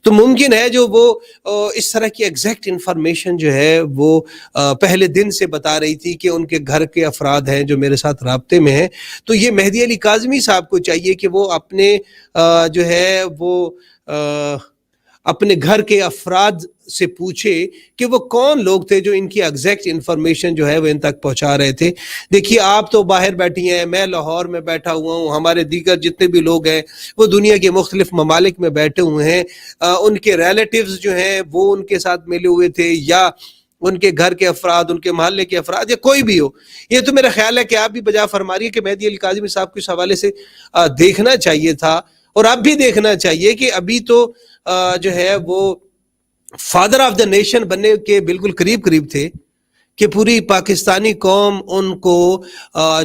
تو ممکن ہے جو وہ اس طرح کی ایگزیکٹ انفارمیشن جو ہے وہ پہلے دن سے بتا رہی تھی کہ ان کے گھر کے افراد ہیں جو میرے ساتھ رابطے میں ہیں. تو یہ مہدی علی کاظمی صاحب کو چاہیے کہ وہ اپنے جو ہے وہ اپنے گھر کے افراد سے پوچھے کہ وہ کون لوگ تھے جو ان کی ایگزیکٹ انفارمیشن جو ہے وہ ان تک پہنچا رہے تھے. دیکھیے آپ تو باہر بیٹھی ہیں, میں لاہور میں بیٹھا ہوا ہوں, ہمارے دیگر جتنے بھی لوگ ہیں وہ دنیا کے مختلف ممالک میں بیٹھے ہوئے ہیں. ان کے ریلیٹیوز جو ہیں وہ ان کے ساتھ ملے ہوئے تھے, یا ان کے گھر کے افراد, ان کے محلے کے افراد, یا کوئی بھی ہو. یہ تو میرا خیال ہے کہ آپ بھی بجا فرما رہی ہے کہ مہدی علی کاظمی صاحب کو اس حوالے سے دیکھنا چاہیے تھا, اور اب بھی دیکھنا چاہیے کہ ابھی تو جو ہے وہ فادر آف دا نیشن بننے کے بالکل قریب تھے کہ پوری پاکستانی قوم ان کو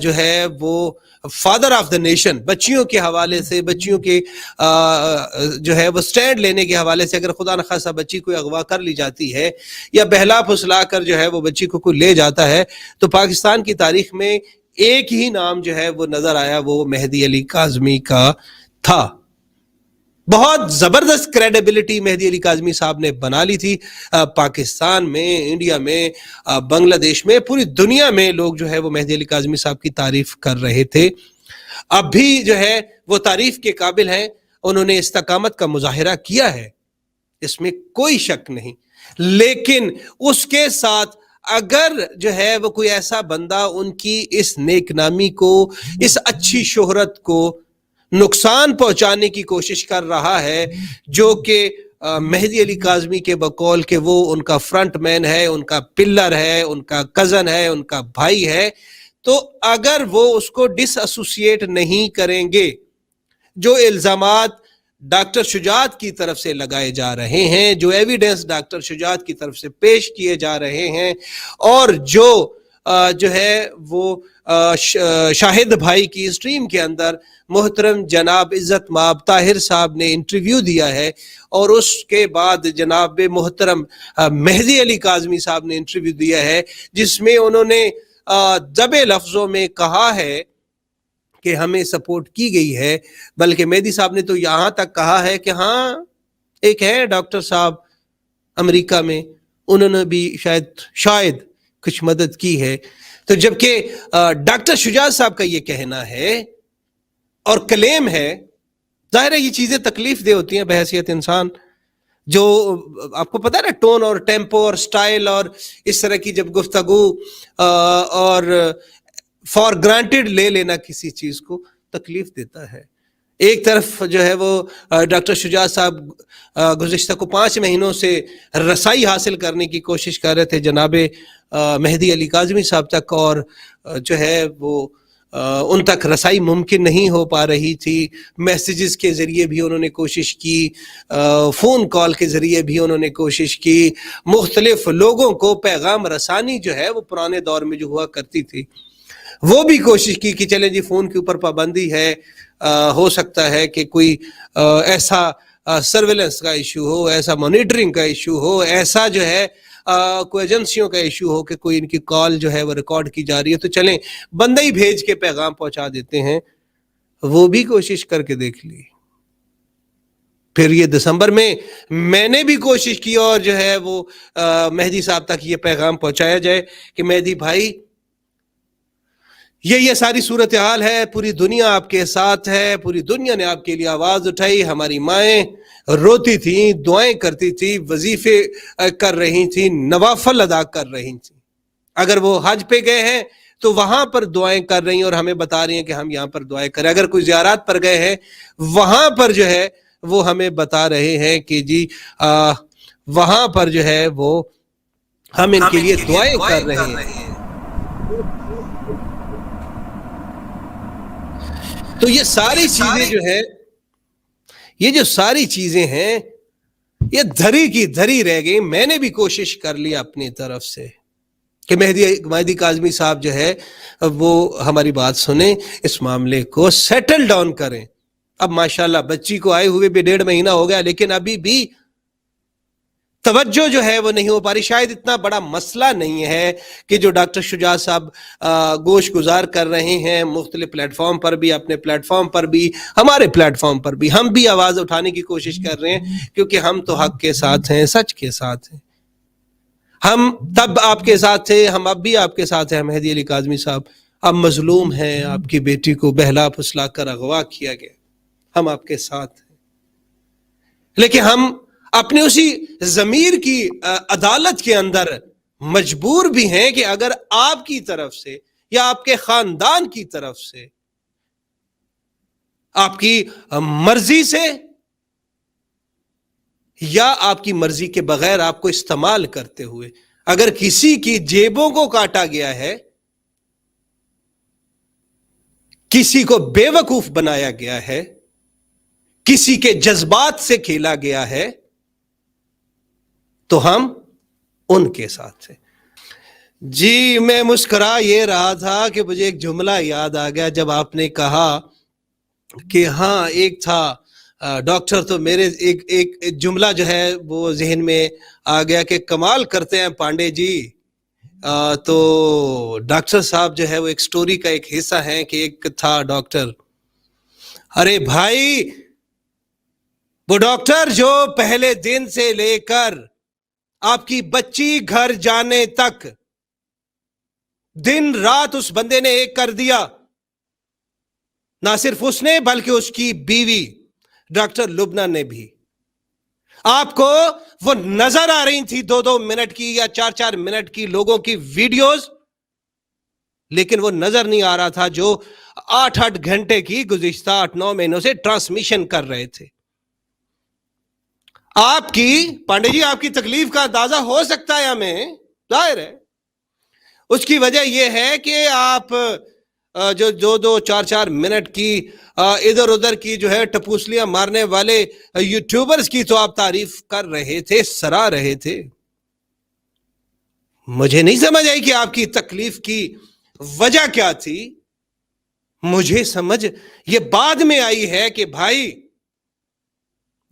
جو ہے وہ فادر آف دا نیشن بچیوں کے حوالے سے, بچیوں کے جو ہے وہ سٹینڈ لینے کے حوالے سے, اگر خدا نخواستہ بچی کو اغوا کر لی جاتی ہے یا بہلا پھسلا کر جو ہے وہ بچی کو کوئی لے جاتا ہے, تو پاکستان کی تاریخ میں ایک ہی نام جو ہے وہ نظر آیا, وہ مہدی علی کاظمی کا تھا. بہت زبردست کریڈیبلٹی مہدی علی کاظمی صاحب نے بنا لی تھی پاکستان میں, انڈیا میں, بنگلہ دیش میں, پوری دنیا میں لوگ جو ہے وہ مہدی علی کاظمی صاحب کی تعریف کر رہے تھے. اب بھی جو ہے وہ تعریف کے قابل ہیں, انہوں نے استقامت کا مظاہرہ کیا ہے, اس میں کوئی شک نہیں. لیکن اس کے ساتھ اگر جو ہے وہ کوئی ایسا بندہ ان کی اس نیک نامی کو, اس اچھی شہرت کو نقصان پہنچانے کی کوشش کر رہا ہے, جو کہ مہدی علی کاظمی کے بقول کہ وہ ان کا فرنٹ مین ہے, ان کا پلر ہے, ان کا کزن ہے, ان کا بھائی ہے, تو اگر وہ اس کو ڈس ایسوسیٹ نہیں کریں گے, جو الزامات ڈاکٹر شجاعت کی طرف سے لگائے جا رہے ہیں, جو ایویڈنس ڈاکٹر شجاعت کی طرف سے پیش کیے جا رہے ہیں, اور جو ہے وہ شاہد بھائی کی اسٹریم کے اندر محترم جناب عزت مآب طاہر صاحب نے انٹرویو دیا ہے, اور اس کے بعد جناب محترم مہدی علی کاظمی صاحب نے انٹرویو دیا ہے, جس میں انہوں نے دبے لفظوں میں کہا ہے کہ ہمیں سپورٹ کی گئی ہے, بلکہ مہدی صاحب نے تو یہاں تک کہا ہے کہ ہاں ایک ہے ڈاکٹر صاحب امریکہ میں, انہوں نے بھی شاید کچھ مدد کی ہے. تو جبکہ ڈاکٹر شجاعت صاحب کا یہ کہنا ہے اور کلیم ہے, ظاہر ہے یہ چیزیں تکلیف دہ ہوتی ہیں بحیثیت انسان, جو آپ کو پتہ ہے نا ٹون اور ٹیمپو اور سٹائل اور اس طرح کی جب گفتگو اور فار گرانٹیڈ لے لینا کسی چیز کو تکلیف دیتا ہے. ایک طرف جو ہے وہ ڈاکٹر شجاعت صاحب گزشتہ کو 5 مہینوں سے رسائی حاصل کرنے کی کوشش کر رہے تھے جناب مہدی علی کاظمی صاحب تک, اور جو ہے وہ ان تک رسائی ممکن نہیں ہو پا رہی تھی. میسیجز کے ذریعے بھی انہوں نے کوشش کی, فون کال کے ذریعے بھی انہوں نے کوشش کی, مختلف لوگوں کو پیغام رسانی جو ہے وہ پرانے دور میں جو ہوا کرتی تھی وہ بھی کوشش کی کہ چلیں جی فون کے اوپر پابندی ہے, ہو سکتا ہے کہ کوئی ایسا سرویلنس کا ایشو ہو, ایسا مانیٹرنگ کا ایشو ہو, ایسا جو ہے کوئی ایجنسیوں کا ایشو ہو کہ کوئی ان کی کال جو ہے وہ ریکارڈ کی جا رہی ہے, تو چلیں بندہ ہی بھیج کے پیغام پہنچا دیتے ہیں. وہ بھی کوشش کر کے دیکھ لی. پھر یہ دسمبر میں نے بھی کوشش کی اور جو ہے وہ مہدی صاحب تک یہ پیغام پہنچایا جائے کہ مہدی بھائی یہ ساری صورتحال ہے, پوری دنیا آپ کے ساتھ ہے, پوری دنیا نے آپ کے لیے آواز اٹھائی, ہماری مائیں روتی تھیں, دعائیں کرتی تھیں, وظیفے کر رہی تھیں, نوافل ادا کر رہی تھیں. اگر وہ حج پہ گئے ہیں تو وہاں پر دعائیں کر رہی ہیں اور ہمیں بتا رہی ہیں کہ ہم یہاں پر دعائیں کریں. اگر کوئی زیارات پر گئے ہیں وہاں پر جو ہے وہ ہمیں بتا رہے ہیں کہ جی وہاں پر جو ہے وہ ہم ان کے لیے دعائیں کر رہے ہیں. تو یہ ساری چیزیں جو ہے, یہ جو ساری چیزیں ہیں یہ دھری کی دھری رہ گئی. میں نے بھی کوشش کر لی اپنی طرف سے کہ مہدی کاظمی صاحب جو ہے وہ ہماری بات سنیں, اس معاملے کو سیٹل ڈاؤن کریں. اب ماشاءاللہ بچی کو آئے ہوئے بھی 1.5 مہینہ ہو گیا, لیکن ابھی بھی توجہ جو ہے وہ نہیں ہو پا رہی. شاید اتنا بڑا مسئلہ نہیں ہے کہ جو ڈاکٹر شجاع صاحب گوش گزار کر رہے ہیں مختلف پلیٹ فارم پر بھی, اپنے پلیٹ فارم پر بھی, ہمارے پلیٹ فارم پر بھی, ہم بھی آواز اٹھانے کی کوشش کر رہے ہیں, کیونکہ ہم تو حق کے ساتھ ہیں, سچ کے ساتھ ہیں. ہم تب آپ کے ساتھ تھے, ہم اب بھی آپ کے ساتھ ہیں. مہدی علی کاظمی صاحب اب مظلوم ہیں, آپ کی بیٹی کو بہلا پھسلا کر اغوا کیا گیا, ہم آپ کے ساتھ ہیں. لیکن ہم اپنے اسی ضمیر کی عدالت کے اندر مجبور بھی ہیں کہ اگر آپ کی طرف سے یا آپ کے خاندان کی طرف سے آپ کی مرضی سے یا آپ کی مرضی کے بغیر آپ کو استعمال کرتے ہوئے اگر کسی کی جیبوں کو کاٹا گیا ہے, کسی کو بے وقوف بنایا گیا ہے, کسی کے جذبات سے کھیلا گیا ہے, تو ہم ان کے ساتھ ہیں. جی میں مسکرا یہ رہا تھا کہ مجھے ایک جملہ یاد آ گیا جب آپ نے کہا کہ ہاں ایک تھا ڈاکٹر, تو میرے ایک جملہ جو ہے وہ ذہن میں آ گیا کہ کمال کرتے ہیں پانڈے جی. تو ڈاکٹر صاحب جو ہے وہ ایک سٹوری کا ایک حصہ ہے کہ ایک تھا ڈاکٹر, ارے بھائی وہ ڈاکٹر جو پہلے دن سے لے کر آپ کی بچی گھر جانے تک دن رات اس بندے نے ایک کر دیا. نہ صرف اس نے بلکہ اس کی بیوی ڈاکٹر لبنہ نے بھی. آپ کو وہ نظر آ رہی تھی 2-2 منٹ کی یا 4-4 منٹ کی لوگوں کی ویڈیوز, لیکن وہ نظر نہیں آ رہا تھا جو 8-8 گھنٹے کی گزشتہ 8-9 مہینوں سے ٹرانسمیشن کر رہے تھے. آپ کی پانڈے جی آپ کی تکلیف کا اندازہ ہو سکتا ہے ہمیں, ظاہر ہے. اس کی وجہ یہ ہے کہ آپ جو 2-4 منٹ کی ادھر ادھر کی جو ہے ٹپوسلیاں مارنے والے یوٹیوبرز کی تو آپ تعریف کر رہے تھے, سرا رہے تھے. مجھے نہیں سمجھ آئی کہ آپ کی تکلیف کی وجہ کیا تھی. مجھے سمجھ یہ بعد میں آئی ہے کہ بھائی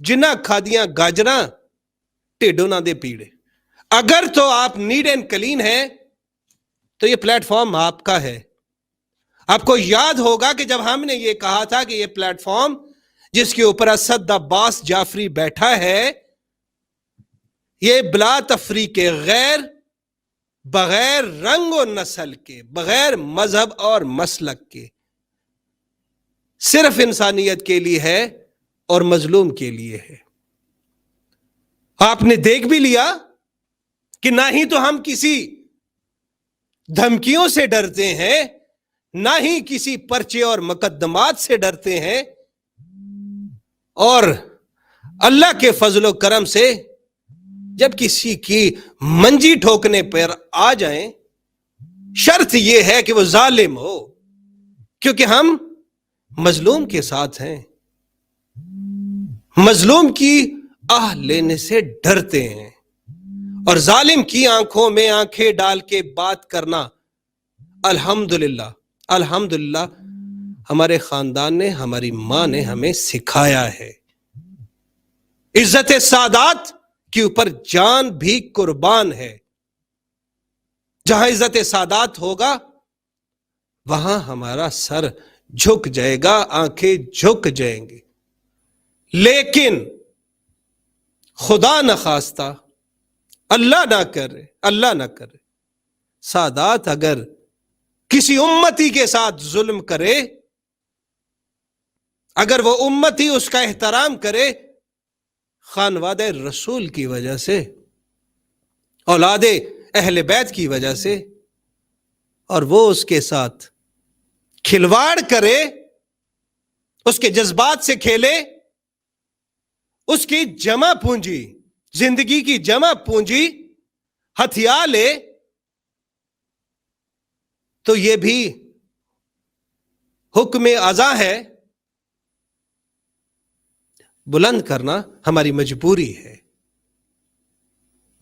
جنہ کھادیاں گاجراں ٹیڈوں نہ دے پیڑے. اگر تو آپ نیٹ اینڈ کلین ہیں تو یہ پلیٹ فارم آپ کا ہے. آپ کو یاد ہوگا کہ جب ہم نے یہ کہا تھا کہ یہ پلیٹ فارم جس کے اوپر اسد عباس جعفری بیٹھا ہے, یہ بلا تفریق کے غیر, بغیر رنگ و نسل کے, بغیر مذہب اور مسلک کے, صرف انسانیت کے لیے ہے اور مظلوم کے لیے ہے. آپ نے دیکھ بھی لیا کہ نہ ہی تو ہم کسی دھمکیوں سے ڈرتے ہیں, نہ ہی کسی پرچے اور مقدمات سے ڈرتے ہیں, اور اللہ کے فضل و کرم سے جب کسی کی منجی ٹھوکنے پر آ جائیں, شرط یہ ہے کہ وہ ظالم ہو, کیونکہ ہم مظلوم کے ساتھ ہیں, مظلوم کی آہ لینے سے ڈرتے ہیں, اور ظالم کی آنکھوں میں آنکھیں ڈال کے بات کرنا الحمدللہ الحمدللہ ہمارے خاندان نے, ہماری ماں نے ہمیں سکھایا ہے. عزت سادات کے اوپر جان بھی قربان ہے. جہاں عزت سادات ہوگا وہاں ہمارا سر جھک جائے گا, آنکھیں جھک جائیں گی. لیکن خدا نخواستہ, اللہ نہ کرے, اللہ نہ کرے, سادات اگر کسی امتی کے ساتھ ظلم کرے, اگر وہ امتی اس کا احترام کرے خانوادہ رسول کی وجہ سے, اولاد اہل بیت کی وجہ سے, اور وہ اس کے ساتھ کھلواڑ کرے, اس کے جذبات سے کھیلے, اس کی جمع پونجی, زندگی کی جمع پونجی ہتھیا لے, تو یہ بھی حکم ازاں ہے. بلند کرنا ہماری مجبوری ہے.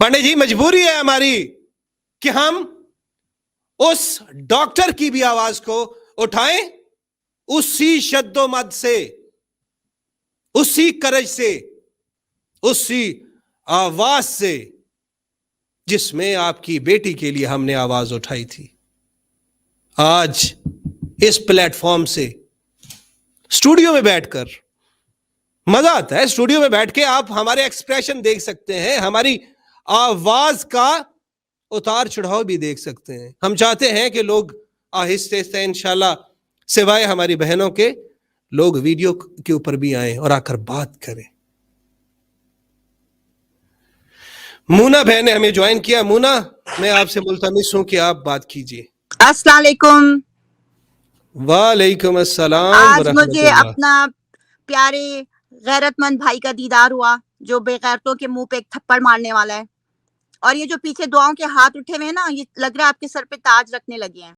پانڈے جی مجبوری ہے ہماری کہ ہم اس ڈاکٹر کی بھی آواز کو اٹھائیں, اسی شد و مد سے, اسی کرج سے, اسی آواز سے جس میں آپ کی بیٹی کے لیے ہم نے آواز اٹھائی تھی، آج اس پلیٹ فارم سے اسٹوڈیو میں بیٹھ کر مزہ آتا ہے. اسٹوڈیو میں بیٹھ کے آپ ہمارے ایکسپریشن دیکھ سکتے ہیں، ہماری آواز کا اتار چڑھاؤ بھی دیکھ سکتے ہیں. ہم چاہتے ہیں کہ لوگ آہستہ آہستہ انشاءاللہ سوائے ہماری بہنوں کے لوگ ویڈیو کے اوپر بھی آئیں اور آ کر بات کریں. مونا بہن نے ہمیں جوائن کیا. مونا، میں آپ سے ملتمس ہوں کہ آپ بات کیجیے. السلام علیکم. وعلیکم السلام آج ورحمۃ مجھے اللہ. اپنا پیارے غیرت مند بھائی کا دیدار ہوا جو بے غیرتوں کے منہ پہ ایک تھپڑ مارنے والا ہے. اور یہ جو پیچھے دعاؤں کے ہاتھ اٹھے ہوئے ہیں نا، یہ لگ رہا ہے آپ کے سر پہ تاج رکھنے لگے ہیں.